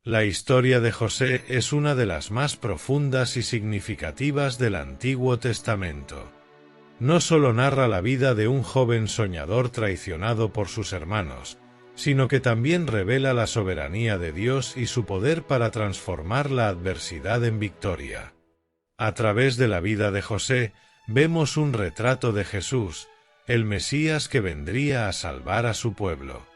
La historia de José es una de las más profundas y significativas del Antiguo Testamento. No solo narra la vida de un joven soñador traicionado por sus hermanos, sino que también revela la soberanía de Dios y su poder para transformar la adversidad en victoria. A través de la vida de José, vemos un retrato de Jesús, el Mesías que vendría a salvar a su pueblo.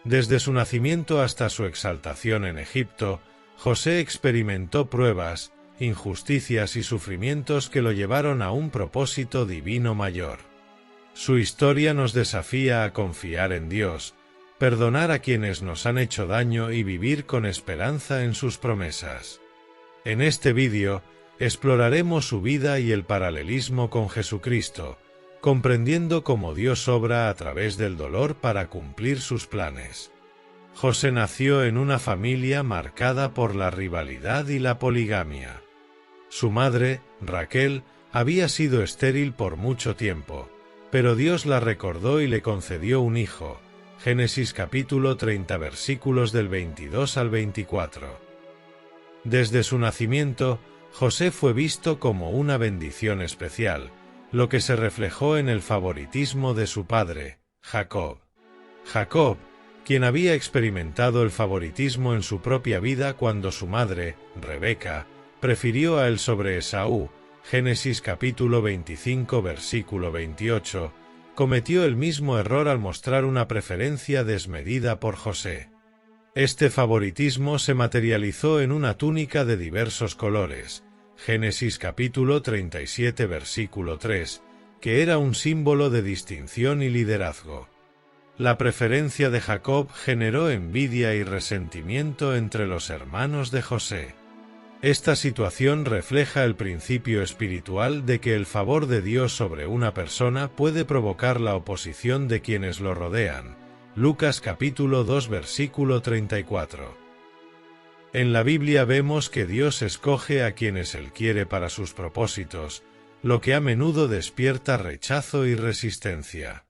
Desde su nacimiento hasta su exaltación en Egipto, José experimentó pruebas, injusticias y sufrimientos que lo llevaron a un propósito divino mayor. Su historia nos desafía a confiar en Dios, perdonar a quienes nos han hecho daño y vivir con esperanza en sus promesas. En este vídeo, exploraremos su vida y el paralelismo con Jesucristo, comprendiendo cómo Dios obra a través del dolor para cumplir sus planes. José nació en una familia marcada por la rivalidad y la poligamia. Su madre, Raquel, había sido estéril por mucho tiempo, pero Dios la recordó y le concedió un hijo. Génesis capítulo 30 versículos del 22 al 24. Desde su nacimiento, José fue visto como una bendición especial, lo que se reflejó en el favoritismo de su padre, Jacob. Jacob, quien había experimentado el favoritismo en su propia vida cuando su madre, Rebeca, prefirió a él sobre Esaú, Génesis capítulo 25 versículo 28, cometió el mismo error al mostrar una preferencia desmedida por José. Este favoritismo se materializó en una túnica de diversos colores, Génesis capítulo 37 versículo 3, que era un símbolo de distinción y liderazgo. La preferencia de Jacob generó envidia y resentimiento entre los hermanos de José. Esta situación refleja el principio espiritual de que el favor de Dios sobre una persona puede provocar la oposición de quienes lo rodean. Lucas capítulo 2 versículo 34. En la Biblia vemos que Dios escoge a quienes Él quiere para sus propósitos, lo que a menudo despierta rechazo y resistencia.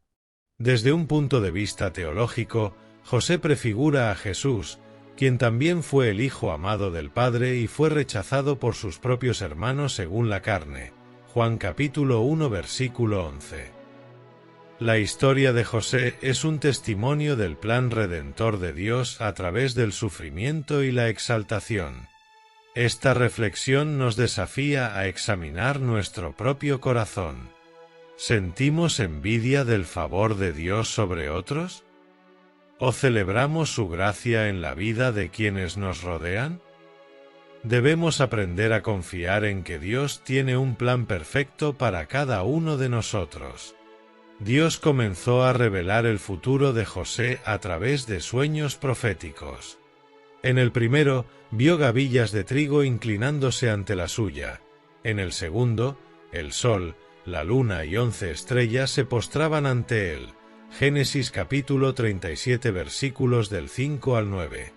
Desde un punto de vista teológico, José prefigura a Jesús, quien también fue el Hijo amado del Padre y fue rechazado por sus propios hermanos según la carne. Juan capítulo 1 versículo 11. La historia de José es un testimonio del plan redentor de Dios a través del sufrimiento y la exaltación. Esta reflexión nos desafía a examinar nuestro propio corazón. ¿Sentimos envidia del favor de Dios sobre otros? ¿O celebramos su gracia en la vida de quienes nos rodean? Debemos aprender a confiar en que Dios tiene un plan perfecto para cada uno de nosotros. Dios comenzó a revelar el futuro de José a través de sueños proféticos. En el primero, vio gavillas de trigo inclinándose ante la suya. En el segundo, el sol, la luna y 11 estrellas se postraban ante él. Génesis capítulo 37 versículos del 5 al 9.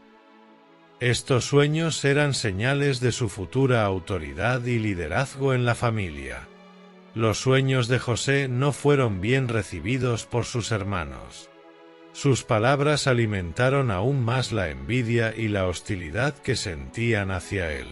Estos sueños eran señales de su futura autoridad y liderazgo en la familia. Los sueños de José no fueron bien recibidos por sus hermanos. Sus palabras alimentaron aún más la envidia y la hostilidad que sentían hacia él.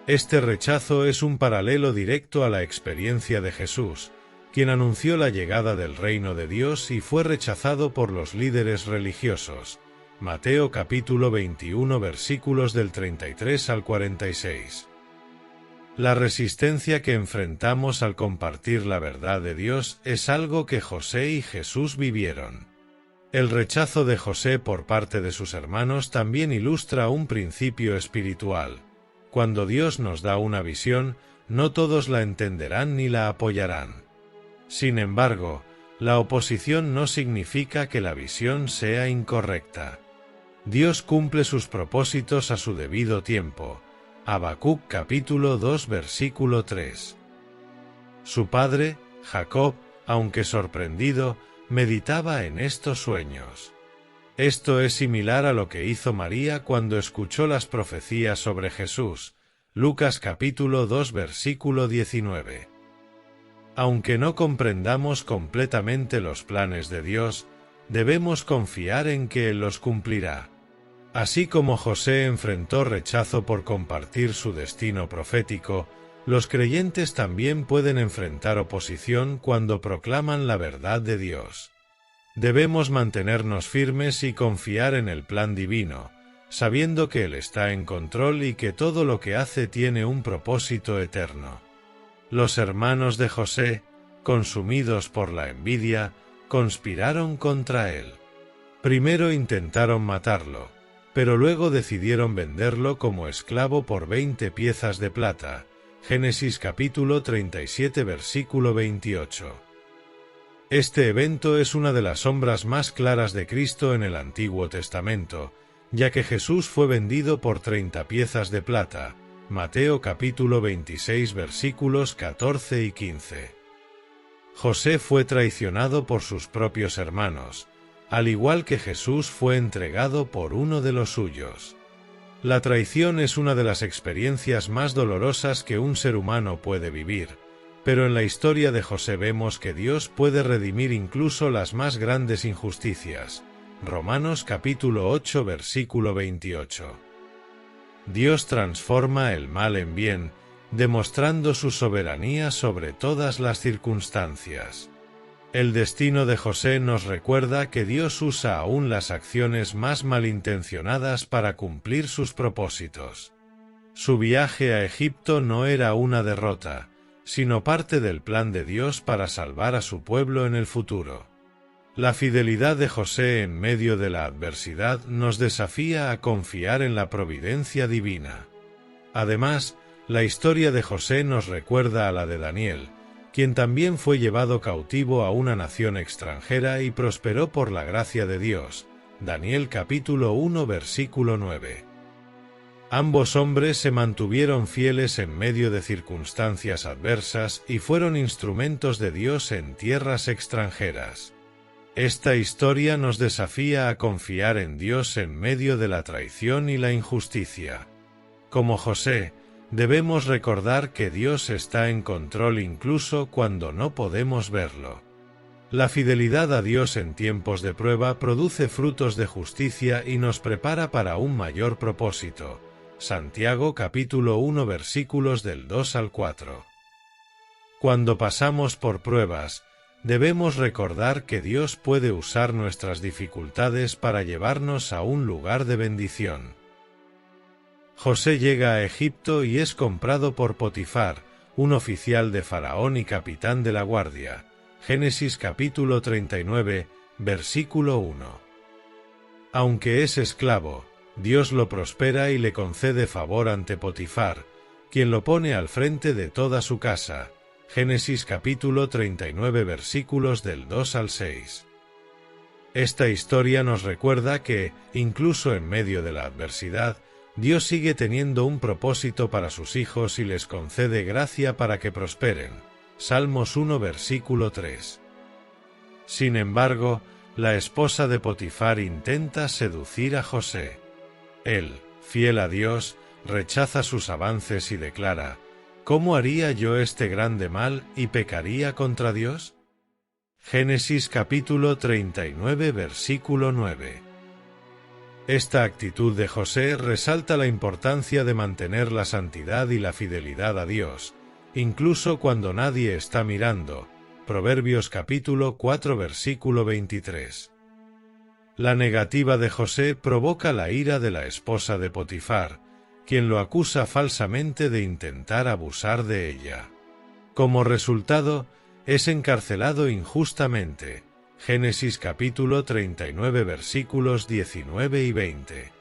Este rechazo es un paralelo directo a la experiencia de Jesús, quien anunció la llegada del reino de Dios y fue rechazado por los líderes religiosos. Mateo capítulo 21 versículos del 33 al 46. La resistencia que enfrentamos al compartir la verdad de Dios es algo que José y Jesús vivieron. El rechazo de José por parte de sus hermanos también ilustra un principio espiritual. Cuando Dios nos da una visión, no todos la entenderán ni la apoyarán. Sin embargo, la oposición no significa que la visión sea incorrecta. Dios cumple sus propósitos a su debido tiempo. Habacuc capítulo 2 versículo 3. Su padre, Jacob, aunque sorprendido, meditaba en estos sueños. Esto es similar a lo que hizo María cuando escuchó las profecías sobre Jesús. Lucas capítulo 2 versículo 19. Aunque no comprendamos completamente los planes de Dios, debemos confiar en que Él los cumplirá. Así como José enfrentó rechazo por compartir su destino profético, los creyentes también pueden enfrentar oposición cuando proclaman la verdad de Dios. Debemos mantenernos firmes y confiar en el plan divino, sabiendo que Él está en control y que todo lo que hace tiene un propósito eterno. Los hermanos de José, consumidos por la envidia, conspiraron contra él. Primero intentaron matarlo, pero luego decidieron venderlo como esclavo por 20 piezas de plata. Génesis capítulo 37 versículo 28. Este evento es una de las sombras más claras de Cristo en el Antiguo Testamento, ya que Jesús fue vendido por 30 piezas de plata. Mateo capítulo 26 versículos 14 y 15. José fue traicionado por sus propios hermanos, al igual que Jesús fue entregado por uno de los suyos. La traición es una de las experiencias más dolorosas que un ser humano puede vivir, pero en la historia de José vemos que Dios puede redimir incluso las más grandes injusticias. Romanos capítulo 8 versículo 28. Dios transforma el mal en bien, demostrando su soberanía sobre todas las circunstancias. El destino de José nos recuerda que Dios usa aún las acciones más malintencionadas para cumplir sus propósitos. Su viaje a Egipto no era una derrota, sino parte del plan de Dios para salvar a su pueblo en el futuro. La fidelidad de José en medio de la adversidad nos desafía a confiar en la providencia divina. Además, la historia de José nos recuerda a la de Daniel, quien también fue llevado cautivo a una nación extranjera y prosperó por la gracia de Dios. Daniel capítulo 1 versículo 9. Ambos hombres se mantuvieron fieles en medio de circunstancias adversas y fueron instrumentos de Dios en tierras extranjeras. Esta historia nos desafía a confiar en Dios en medio de la traición y la injusticia. Como José, debemos recordar que Dios está en control incluso cuando no podemos verlo. La fidelidad a Dios en tiempos de prueba produce frutos de justicia y nos prepara para un mayor propósito. Santiago capítulo 1 versículos del 2 al 4. Cuando pasamos por pruebas, debemos recordar que Dios puede usar nuestras dificultades para llevarnos a un lugar de bendición. José llega a Egipto y es comprado por Potifar, un oficial de Faraón y capitán de la guardia. Génesis capítulo 39, versículo 1. Aunque es esclavo, Dios lo prospera y le concede favor ante Potifar, quien lo pone al frente de toda su casa. Génesis capítulo 39 versículos del 2 al 6. Esta historia nos recuerda que, incluso en medio de la adversidad, Dios sigue teniendo un propósito para sus hijos y les concede gracia para que prosperen. Salmos 1 versículo 3. Sin embargo, la esposa de Potifar intenta seducir a José. Él, fiel a Dios, rechaza sus avances y declara: ¿cómo haría yo este grande mal y pecaría contra Dios? Génesis capítulo 39 versículo 9. Esta actitud de José resalta la importancia de mantener la santidad y la fidelidad a Dios, incluso cuando nadie está mirando. Proverbios capítulo 4 versículo 23. La negativa de José provoca la ira de la esposa de Potifar, quien lo acusa falsamente de intentar abusar de ella. Como resultado, es encarcelado injustamente. Génesis capítulo 39 versículos 19 y 20.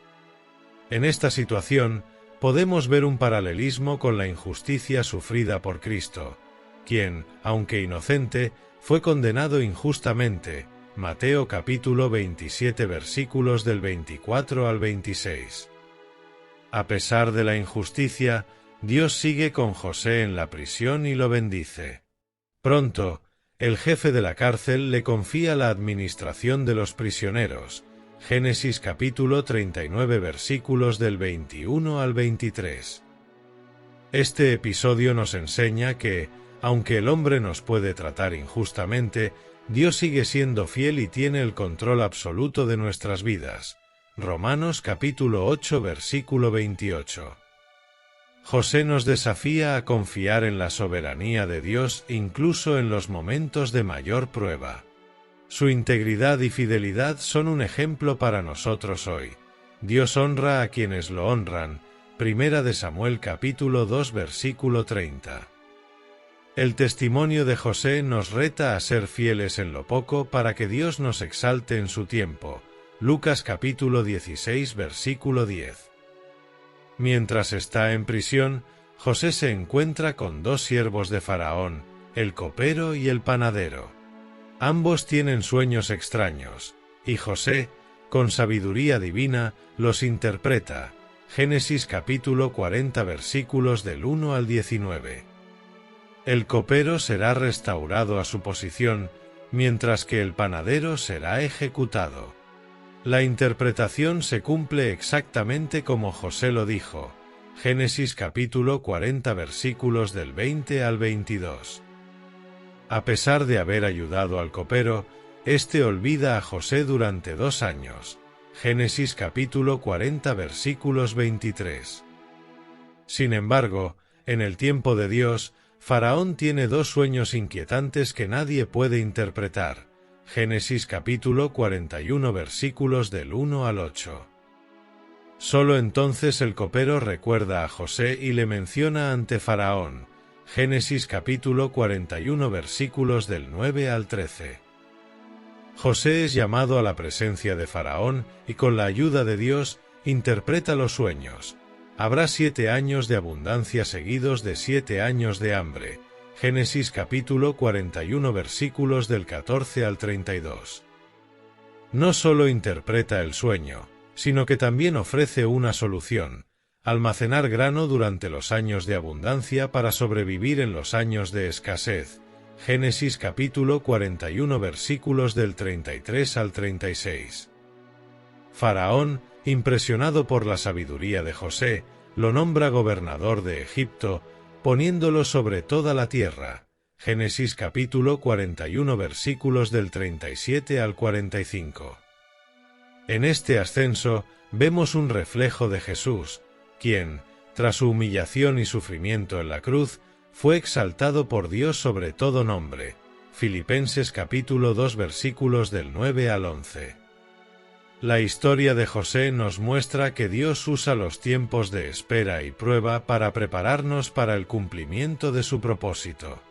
En esta situación, podemos ver un paralelismo con la injusticia sufrida por Cristo, quien, aunque inocente, fue condenado injustamente. Mateo capítulo 27 versículos del 24 al 26. A pesar de la injusticia, Dios sigue con José en la prisión y lo bendice. Pronto, el jefe de la cárcel le confía la administración de los prisioneros. Génesis capítulo 39 versículos del 21 al 23. Este episodio nos enseña que, aunque el hombre nos puede tratar injustamente, Dios sigue siendo fiel y tiene el control absoluto de nuestras vidas. Romanos capítulo 8 versículo 28. José nos desafía a confiar en la soberanía de Dios incluso en los momentos de mayor prueba. Su integridad y fidelidad son un ejemplo para nosotros hoy. Dios honra a quienes lo honran. Primera de Samuel capítulo 2 versículo 30. El testimonio de José nos reta a ser fieles en lo poco para que Dios nos exalte en su tiempo. Lucas capítulo 16 versículo 10. Mientras está en prisión, José se encuentra con dos siervos de Faraón, el copero y el panadero. Ambos tienen sueños extraños, y José, con sabiduría divina, los interpreta. Génesis capítulo 40 versículos del 1 al 19. El copero será restaurado a su posición, mientras que el panadero será ejecutado. La interpretación se cumple exactamente como José lo dijo. Génesis capítulo 40 versículos del 20 al 22. A pesar de haber ayudado al copero, éste olvida a José durante 2 años. Génesis capítulo 40 versículos 23. Sin embargo, en el tiempo de Dios, Faraón tiene 2 sueños inquietantes que nadie puede interpretar. Génesis capítulo 41 versículos del 1 al 8. Solo entonces el copero recuerda a José y le menciona ante Faraón. Génesis capítulo 41 versículos del 9 al 13. José es llamado a la presencia de Faraón y con la ayuda de Dios interpreta los sueños. Habrá 7 años de abundancia seguidos de 7 años de hambre. Génesis capítulo 41 versículos del 14 al 32. No solo interpreta el sueño, sino que también ofrece una solución: almacenar grano durante los años de abundancia para sobrevivir en los años de escasez. Génesis capítulo 41 versículos del 33 al 36. Faraón, impresionado por la sabiduría de José, lo nombra gobernador de Egipto, poniéndolo sobre toda la tierra. Génesis capítulo 41 versículos del 37 al 45. En este ascenso vemos un reflejo de Jesús, quien, tras su humillación y sufrimiento en la cruz, fue exaltado por Dios sobre todo nombre. Filipenses capítulo 2 versículos del 9 al 11. La historia de José nos muestra que Dios usa los tiempos de espera y prueba para prepararnos para el cumplimiento de su propósito.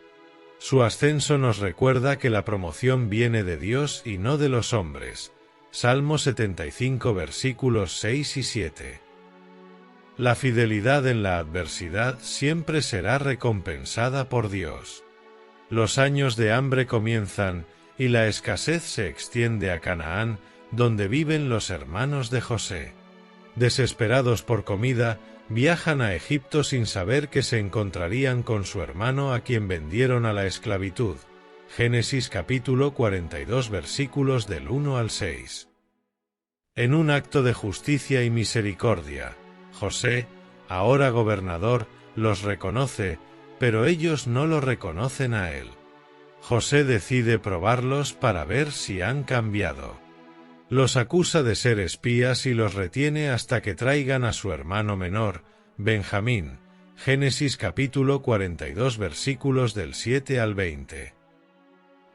Su ascenso nos recuerda que la promoción viene de Dios y no de los hombres. Salmo 75 versículos 6 y 7. La fidelidad en la adversidad siempre será recompensada por Dios. Los años de hambre comienzan, y la escasez se extiende a Canaán, donde viven los hermanos de José. Desesperados por comida, viajan a Egipto sin saber que se encontrarían con su hermano a quien vendieron a la esclavitud. Génesis capítulo 42 versículos del 1 al 6. En un acto de justicia y misericordia, José, ahora gobernador, los reconoce, pero ellos no lo reconocen a él. José decide probarlos para ver si han cambiado. Los acusa de ser espías y los retiene hasta que traigan a su hermano menor, Benjamín. Génesis capítulo 42 versículos del 7 al 20.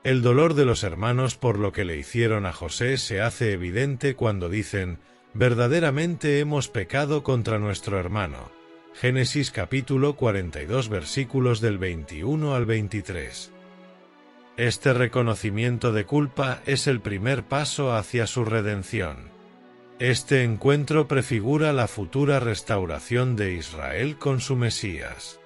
El dolor de los hermanos por lo que le hicieron a José se hace evidente cuando dicen: verdaderamente hemos pecado contra nuestro hermano. Génesis capítulo 42 versículos del 21 al 23. Este reconocimiento de culpa es el primer paso hacia su redención. Este encuentro prefigura la futura restauración de Israel con su Mesías.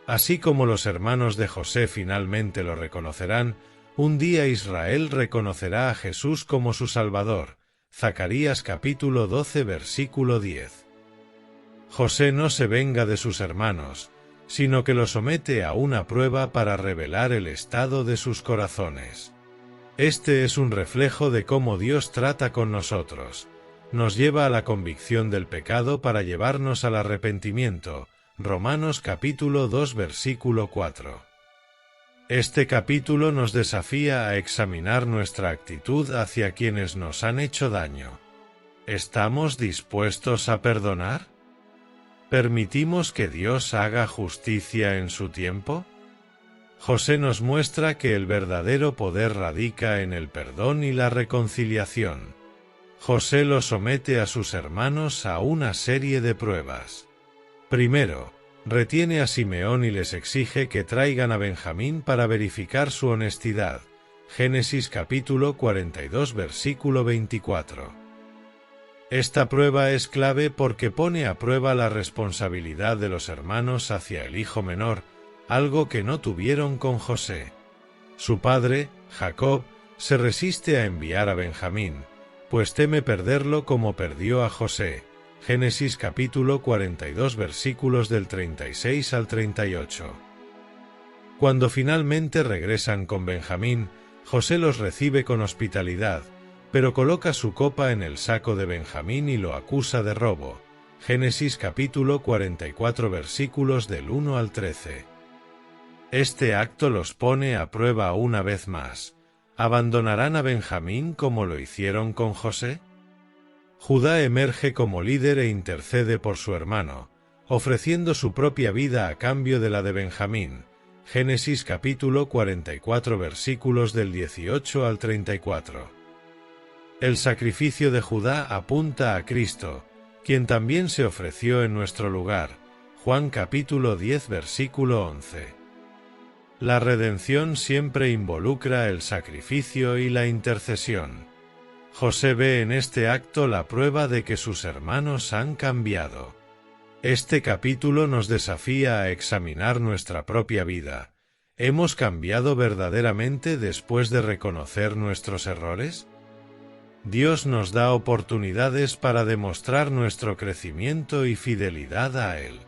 Así como los hermanos de José finalmente lo reconocerán, un día Israel reconocerá a Jesús como su Salvador. Zacarías capítulo 12 versículo 10. José no se venga de sus hermanos, sino que lo somete a una prueba para revelar el estado de sus corazones. Este es un reflejo de cómo Dios trata con nosotros. Nos lleva a la convicción del pecado para llevarnos al arrepentimiento. Romanos capítulo 2 versículo 4. Este capítulo nos desafía a examinar nuestra actitud hacia quienes nos han hecho daño. ¿Estamos dispuestos a perdonar? ¿Permitimos que Dios haga justicia en su tiempo? José nos muestra que el verdadero poder radica en el perdón y la reconciliación. José lo somete a sus hermanos a una serie de pruebas. Primero, retiene a Simeón y les exige que traigan a Benjamín para verificar su honestidad. Génesis capítulo 42 versículo 24. Esta prueba es clave porque pone a prueba la responsabilidad de los hermanos hacia el hijo menor, algo que no tuvieron con José. Su padre, Jacob, se resiste a enviar a Benjamín, pues teme perderlo como perdió a José. Génesis capítulo 42 versículos del 36 al 38. Cuando finalmente regresan con Benjamín, José los recibe con hospitalidad, pero coloca su copa en el saco de Benjamín y lo acusa de robo. Génesis capítulo 44 versículos del 1 al 13. Este acto los pone a prueba una vez más. ¿Abandonarán a Benjamín como lo hicieron con José? Judá emerge como líder e intercede por su hermano, ofreciendo su propia vida a cambio de la de Benjamín. Génesis capítulo 44 versículos del 18 al 34. El sacrificio de Judá apunta a Cristo, quien también se ofreció en nuestro lugar. Juan capítulo 10 versículo 11. La redención siempre involucra el sacrificio y la intercesión. José ve en este acto la prueba de que sus hermanos han cambiado. Este capítulo nos desafía a examinar nuestra propia vida. ¿Hemos cambiado verdaderamente después de reconocer nuestros errores? Dios nos da oportunidades para demostrar nuestro crecimiento y fidelidad a Él.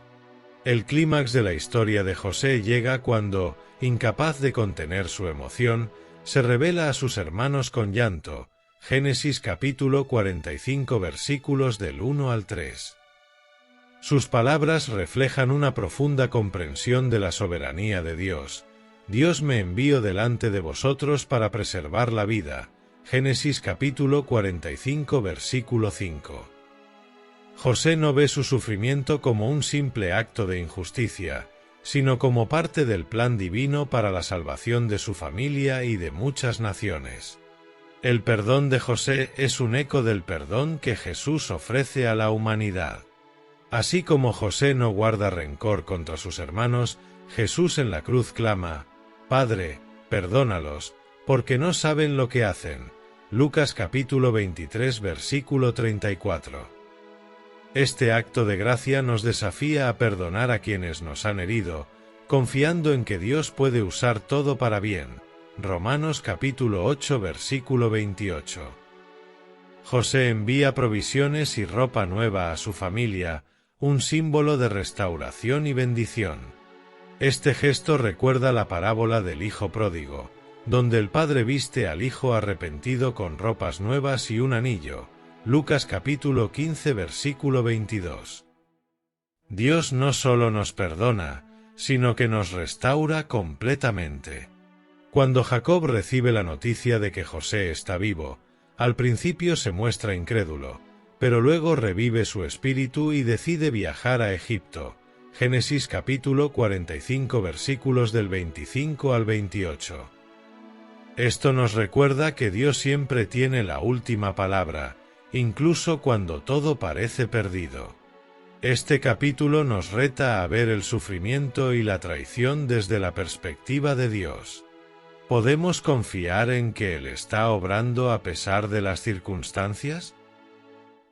El clímax de la historia de José llega cuando, incapaz de contener su emoción, se revela a sus hermanos con llanto. Génesis capítulo 45 versículos del 1 al 3. Sus palabras reflejan una profunda comprensión de la soberanía de Dios. Dios me envió delante de vosotros para preservar la vida. Génesis capítulo 45 versículo 5. José no ve su sufrimiento como un simple acto de injusticia, sino como parte del plan divino para la salvación de su familia y de muchas naciones. El perdón de José es un eco del perdón que Jesús ofrece a la humanidad. Así como José no guarda rencor contra sus hermanos, Jesús en la cruz clama: Padre, perdónalos, porque no saben lo que hacen. Lucas capítulo 23 versículo 34. Este acto de gracia nos desafía a perdonar a quienes nos han herido, confiando en que Dios puede usar todo para bien. Romanos capítulo 8 versículo 28. José envía provisiones y ropa nueva a su familia, un símbolo de restauración y bendición. Este gesto recuerda la parábola del hijo pródigo, donde el padre viste al hijo arrepentido con ropas nuevas y un anillo. Lucas capítulo 15 versículo 22. Dios no solo nos perdona, sino que nos restaura completamente. Cuando Jacob recibe la noticia de que José está vivo, al principio se muestra incrédulo, pero luego revive su espíritu y decide viajar a Egipto. Génesis capítulo 45 versículos del 25 al 28. Esto nos recuerda que Dios siempre tiene la última palabra, incluso cuando todo parece perdido. Este capítulo nos reta a ver el sufrimiento y la traición desde la perspectiva de Dios. ¿Podemos confiar en que Él está obrando a pesar de las circunstancias?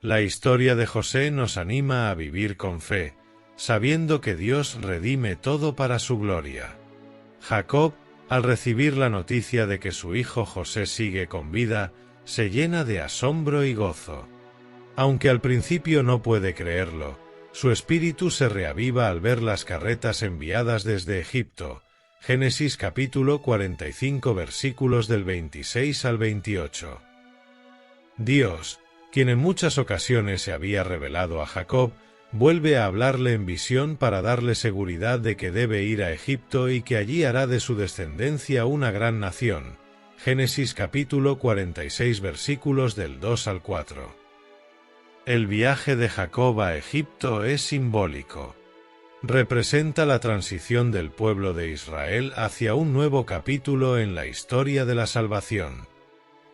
La historia de José nos anima a vivir con fe, sabiendo que Dios redime todo para su gloria. Jacob, al recibir la noticia de que su hijo José sigue con vida, se llena de asombro y gozo. Aunque al principio no puede creerlo, su espíritu se reaviva al ver las carretas enviadas desde Egipto. Génesis capítulo 45 versículos del 26 al 28. Dios, quien en muchas ocasiones se había revelado a Jacob, vuelve a hablarle en visión para darle seguridad de que debe ir a Egipto y que allí hará de su descendencia una gran nación. Génesis capítulo 46 versículos del 2 al 4. El viaje de Jacob a Egipto es simbólico. Representa la transición del pueblo de Israel hacia un nuevo capítulo en la historia de la salvación.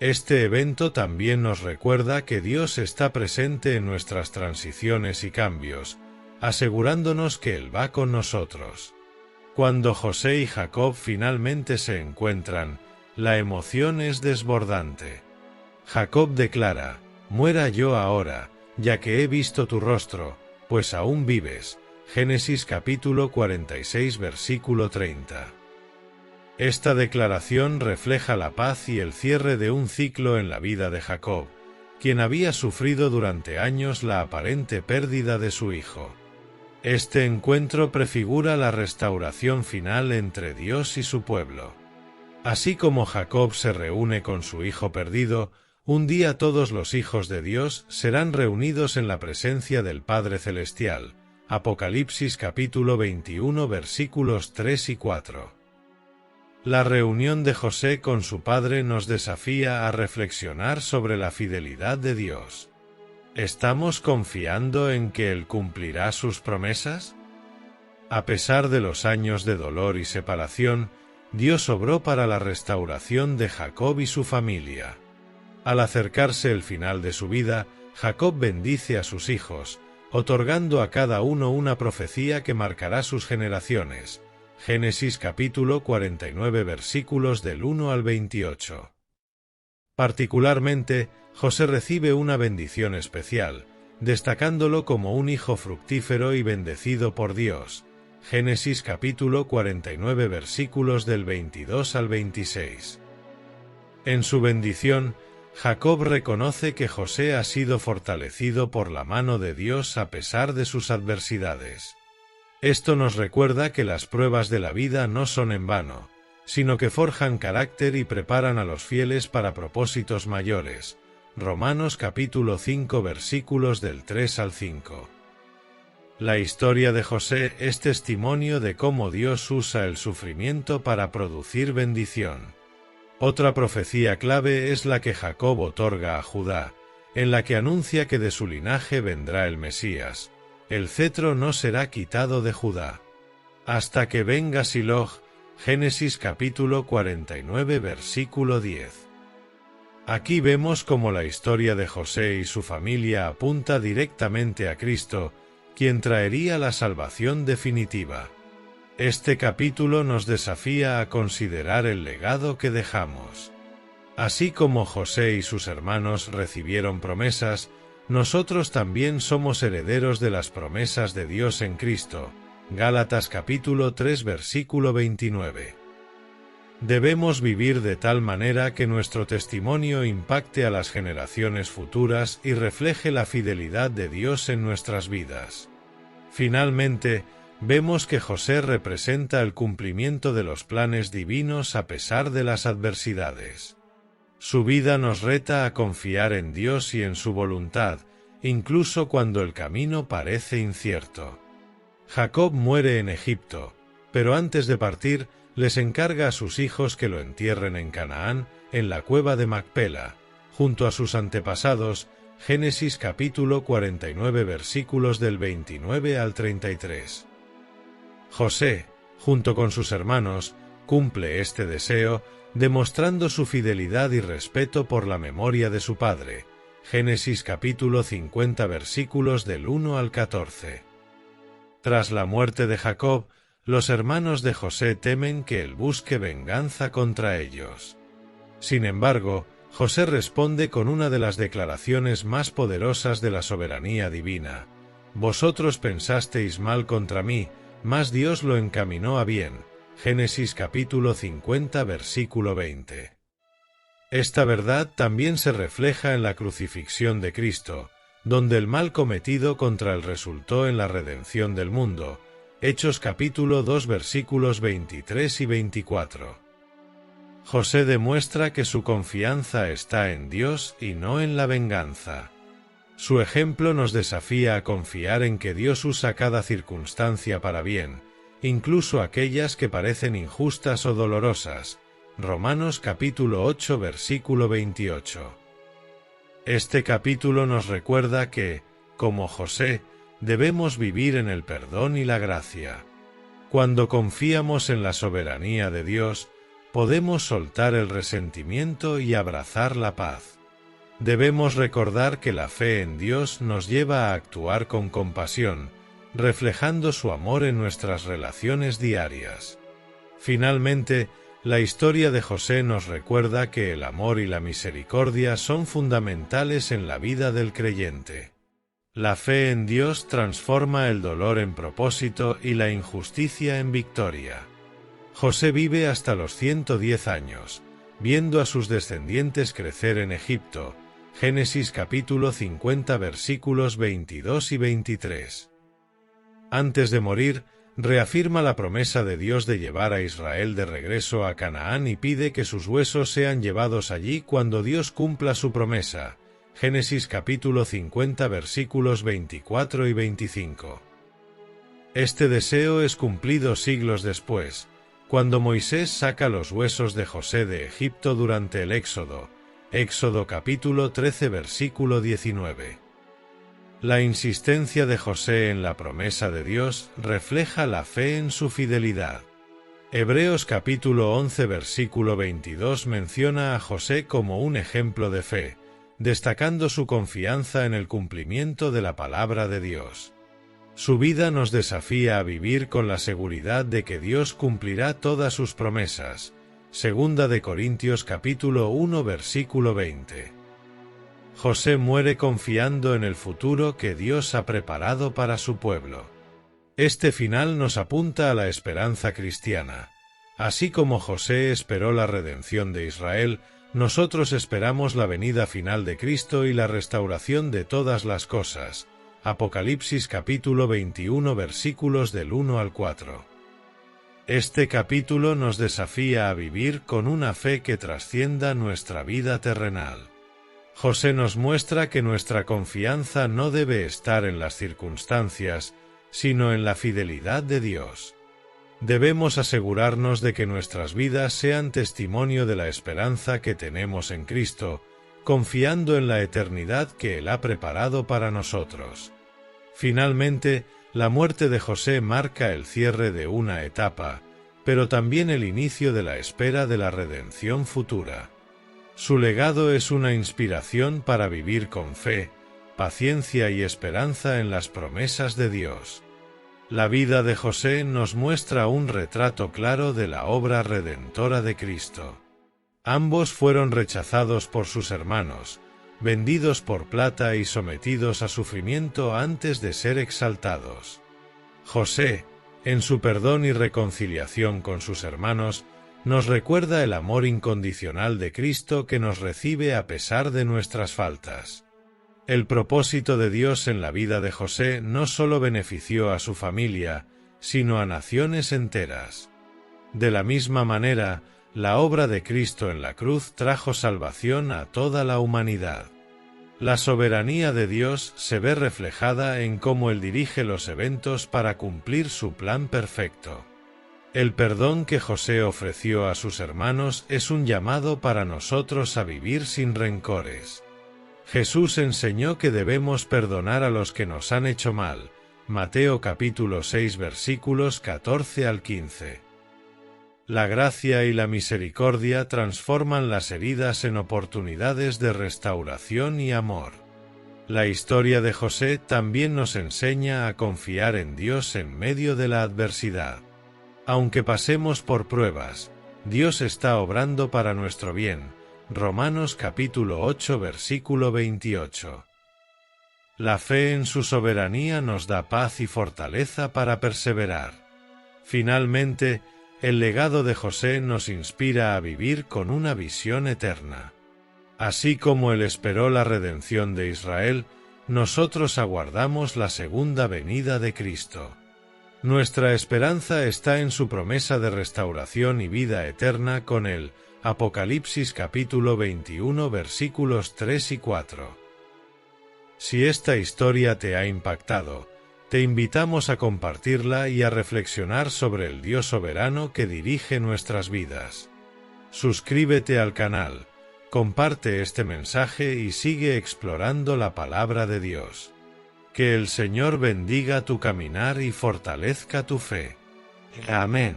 Este evento también nos recuerda que Dios está presente en nuestras transiciones y cambios, asegurándonos que Él va con nosotros. Cuando José y Jacob finalmente se encuentran, la emoción es desbordante. Jacob declara: «Muera yo ahora, ya que he visto tu rostro, pues aún vives». Génesis capítulo 46 versículo 30. Esta declaración refleja la paz y el cierre de un ciclo en la vida de Jacob, quien había sufrido durante años la aparente pérdida de su hijo. Este encuentro prefigura la restauración final entre Dios y su pueblo. Así como Jacob se reúne con su hijo perdido, un día todos los hijos de Dios serán reunidos en la presencia del Padre Celestial. Apocalipsis capítulo 21 versículos 3 y 4. La reunión de José con su padre nos desafía a reflexionar sobre la fidelidad de Dios. ¿Estamos confiando en que Él cumplirá sus promesas? A pesar de los años de dolor y separación, Dios obró para la restauración de Jacob y su familia. Al acercarse el final de su vida, Jacob bendice a sus hijos, otorgando a cada uno una profecía que marcará sus generaciones. Génesis capítulo 49 versículos del 1 al 28. Particularmente, José recibe una bendición especial, destacándolo como un hijo fructífero y bendecido por Dios. Génesis capítulo 49 versículos del 22 al 26. En su bendición, Jacob reconoce que José ha sido fortalecido por la mano de Dios a pesar de sus adversidades. Esto nos recuerda que las pruebas de la vida no son en vano, sino que forjan carácter y preparan a los fieles para propósitos mayores. Romanos capítulo 5 versículos del 3 al 5. La historia de José es testimonio de cómo Dios usa el sufrimiento para producir bendición. Otra profecía clave es la que Jacob otorga a Judá, en la que anuncia que de su linaje vendrá el Mesías. El cetro no será quitado de Judá hasta que venga Siloh. Génesis capítulo 49 versículo 10. Aquí vemos cómo la historia de José y su familia apunta directamente a Cristo, quien traería la salvación definitiva. Este capítulo nos desafía a considerar el legado que dejamos. Así como José y sus hermanos recibieron promesas, nosotros también somos herederos de las promesas de Dios en Cristo. Gálatas capítulo 3 versículo 29. Debemos vivir de tal manera que nuestro testimonio impacte a las generaciones futuras y refleje la fidelidad de Dios en nuestras vidas. Finalmente, vemos que José representa el cumplimiento de los planes divinos a pesar de las adversidades. Su vida nos reta a confiar en Dios y en su voluntad, incluso cuando el camino parece incierto. Jacob muere en Egipto, pero antes de partir, les encarga a sus hijos que lo entierren en Canaán, en la cueva de Macpela, junto a sus antepasados. Génesis capítulo 49 versículos del 29 al 33. José, junto con sus hermanos, cumple este deseo, demostrando su fidelidad y respeto por la memoria de su padre. Génesis capítulo 50 versículos del 1 al 14. Tras la muerte de Jacob, los hermanos de José temen que él busque venganza contra ellos. Sin embargo, José responde con una de las declaraciones más poderosas de la soberanía divina: «Vosotros pensasteis mal contra mí, mas Dios lo encaminó a bien». Génesis capítulo 50 versículo 20. Esta verdad también se refleja en la crucifixión de Cristo, donde el mal cometido contra él resultó en la redención del mundo. Hechos capítulo 2 versículos 23 y 24. José demuestra que su confianza está en Dios y no en la venganza. Su ejemplo nos desafía a confiar en que Dios usa cada circunstancia para bien, incluso aquellas que parecen injustas o dolorosas. Romanos capítulo 8 versículo 28. Este capítulo nos recuerda que, como José, debemos vivir en el perdón y la gracia. Cuando confiamos en la soberanía de Dios, podemos soltar el resentimiento y abrazar la paz. Debemos recordar que la fe en Dios nos lleva a actuar con compasión, reflejando su amor en nuestras relaciones diarias. Finalmente, la historia de José nos recuerda que el amor y la misericordia son fundamentales en la vida del creyente. La fe en Dios transforma el dolor en propósito y la injusticia en victoria. José vive hasta los 110 años, viendo a sus descendientes crecer en Egipto. Génesis capítulo 50 versículos 22 y 23. Antes de morir, reafirma la promesa de Dios de llevar a Israel de regreso a Canaán y pide que sus huesos sean llevados allí cuando Dios cumpla su promesa. Génesis capítulo 50 versículos 24 y 25. Este deseo es cumplido siglos después, cuando Moisés saca los huesos de José de Egipto durante el Éxodo. Éxodo capítulo 13 versículo 19. La insistencia de José en la promesa de Dios refleja la fe en su fidelidad. Hebreos capítulo 11 versículo 22 menciona a José como un ejemplo de fe, destacando su confianza en el cumplimiento de la palabra de Dios. Su vida nos desafía a vivir con la seguridad de que Dios cumplirá todas sus promesas. Segunda de Corintios capítulo 1 versículo 20. José muere confiando en el futuro que Dios ha preparado para su pueblo. Este final nos apunta a la esperanza cristiana. Así como José esperó la redención de Israel, nosotros esperamos la venida final de Cristo y la restauración de todas las cosas. Apocalipsis capítulo 21 versículos del 1 al 4. Este capítulo nos desafía a vivir con una fe que trascienda nuestra vida terrenal. José nos muestra que nuestra confianza no debe estar en las circunstancias, sino en la fidelidad de Dios. Debemos asegurarnos de que nuestras vidas sean testimonio de la esperanza que tenemos en Cristo, confiando en la eternidad que Él ha preparado para nosotros. Finalmente, la muerte de José marca el cierre de una etapa, pero también el inicio de la espera de la redención futura. Su legado es una inspiración para vivir con fe, paciencia y esperanza en las promesas de Dios. La vida de José nos muestra un retrato claro de la obra redentora de Cristo. Ambos fueron rechazados por sus hermanos, vendidos por plata y sometidos a sufrimiento antes de ser exaltados. José, en su perdón y reconciliación con sus hermanos, nos recuerda el amor incondicional de Cristo que nos recibe a pesar de nuestras faltas. El propósito de Dios en la vida de José no solo benefició a su familia, sino a naciones enteras. De la misma manera, la obra de Cristo en la cruz trajo salvación a toda la humanidad. La soberanía de Dios se ve reflejada en cómo Él dirige los eventos para cumplir su plan perfecto. El perdón que José ofreció a sus hermanos es un llamado para nosotros a vivir sin rencores. Jesús enseñó que debemos perdonar a los que nos han hecho mal. Mateo capítulo 6 versículos 14 al 15. La gracia y la misericordia transforman las heridas en oportunidades de restauración y amor. La historia de José también nos enseña a confiar en Dios en medio de la adversidad. Aunque pasemos por pruebas, Dios está obrando para nuestro bien. Romanos capítulo 8 versículo 28. La fe en su soberanía nos da paz y fortaleza para perseverar. Finalmente, el legado de José nos inspira a vivir con una visión eterna. Así como Él esperó la redención de Israel, nosotros aguardamos la segunda venida de Cristo. Nuestra esperanza está en su promesa de restauración y vida eterna con Él. Apocalipsis capítulo 21 versículos 3 y 4. Si esta historia te ha impactado, te invitamos a compartirla y a reflexionar sobre el Dios soberano que dirige nuestras vidas. Suscríbete al canal, Comparte este mensaje y sigue explorando la palabra de Dios. Que el Señor bendiga tu caminar y fortalezca tu fe. Amén.